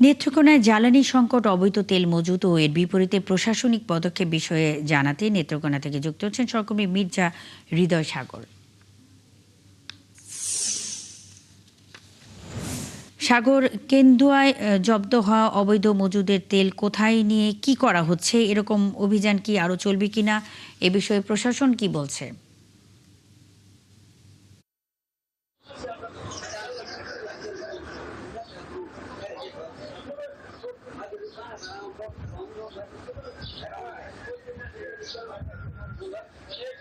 নেত্রকোনায় জ্বালানি সংকট, অবৈধ তেল মজুত ও এর বিপরীতে প্রশাসনিক পদক্ষেপ বিষয়ে জানাতে নেত্রকোনা থেকে যুক্ত হচ্ছেন সহকর্মী মির্জা হৃদয় সাগর। সাগর, কেন্দুয়ায় জব্দ হওয়া অবৈধ মজুদের তেল কোথায় নিয়ে কি করা হচ্ছে, এরকম অভিযান কি আরো চলবে কিনা, এ বিষয়ে প্রশাসন কি বলছে?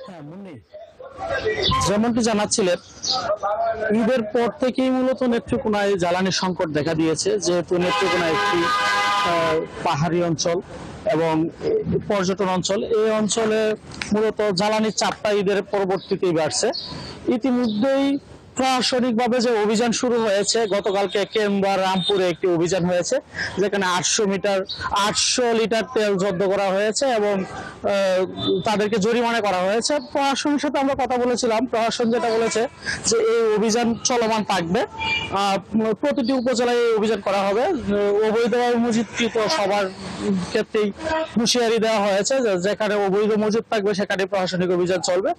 হ্যাঁ, মুন্নি, যেমনটি জানাচ্ছিলেন, ঈদের পর থেকেই মূলত নেত্রকোনায় জ্বালানি সংকট দেখা দিয়েছে, যেহেতু নেত্রকোনা একটি পাহাড়ি অঞ্চল এবং পর্যটন অঞ্চল। এই অঞ্চলে মূলত জ্বালানির চাপটা ঈদের পরবর্তীতেই বাড়ছে। ইতিমধ্যেই প্রশাসনিকভাবে যে অভিযান শুরু হয়েছে, গতকালকে কেন্দুয়া রামপুরে একটি অভিযান হয়েছে, যেখানে 800 লিটার তেল জব্দ করা হয়েছে এবং তাদেরকে জরিমানা করা হয়েছে। প্রশাসনের সাথে আমরা কথা বলেছিলাম, প্রশাসন যেটা বলেছে যে এই অভিযান চলমান থাকবে, প্রতিটি উপজেলায় এই অভিযান করা হবে। অবৈধভাবে মজুতকৃত সবার ক্ষেত্রেই হুঁশিয়ারি দেওয়া হয়েছে যে যেখানে অবৈধ মজুদ থাকবে সেখানে প্রশাসনিক অভিযান চলবে।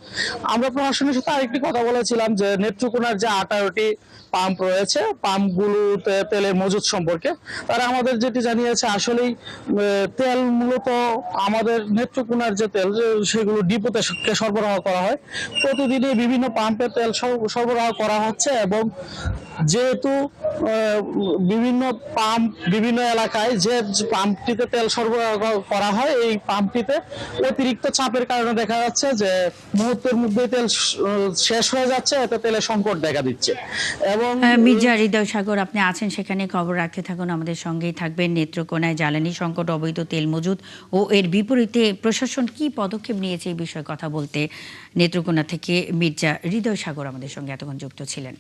আমরা প্রশাসনের সাথে আরেকটি কথা বলেছিলাম যে নেত্রকোনার যে 18টি পাম্প রয়েছে, পাম্পগুলোতে তেলের মজুদ সম্পর্কে তারা আমাদের যেটি জানিয়েছে, আসলেই তেল মূলত আমাদের নেত্রকোনার যে তেল সেগুলো ডিপোতে সরবরাহ করা হয়। প্রতিদিনই বিভিন্ন পাম্পে তেল সরবরাহ করা হচ্ছে এবং যেহেতু বিভিন্ন পাম্প বিভিন্ন এলাকায় যে পাম্পটিতে তেল সরবরাহ করা হয়, এই পাম্পটিতে অতিরিক্ত চাপের কারণে দেখা যাচ্ছে যে মুহূর্তের মধ্যে তেল শেষ হয়ে যাচ্ছে, এতে তেলের সংকট দেখা দিচ্ছে। এবং মির্জা হৃদয় সাগর, আপনি আছেন সেখানে, খবর রাখতে থাকুন, আমাদের সঙ্গেই থাকবেন। নেত্রকোনায় জ্বালানি সংকট, অবৈধ তেল মজুদ ও এর বিপরীতে প্রশাসন কি পদক্ষেপ নিয়েছে এই বিষয়ে কথা বলতে নেত্রকোনা থেকে মির্জা হৃদয় সাগর আমাদের সঙ্গে এতক্ষণ যুক্ত ছিলেন।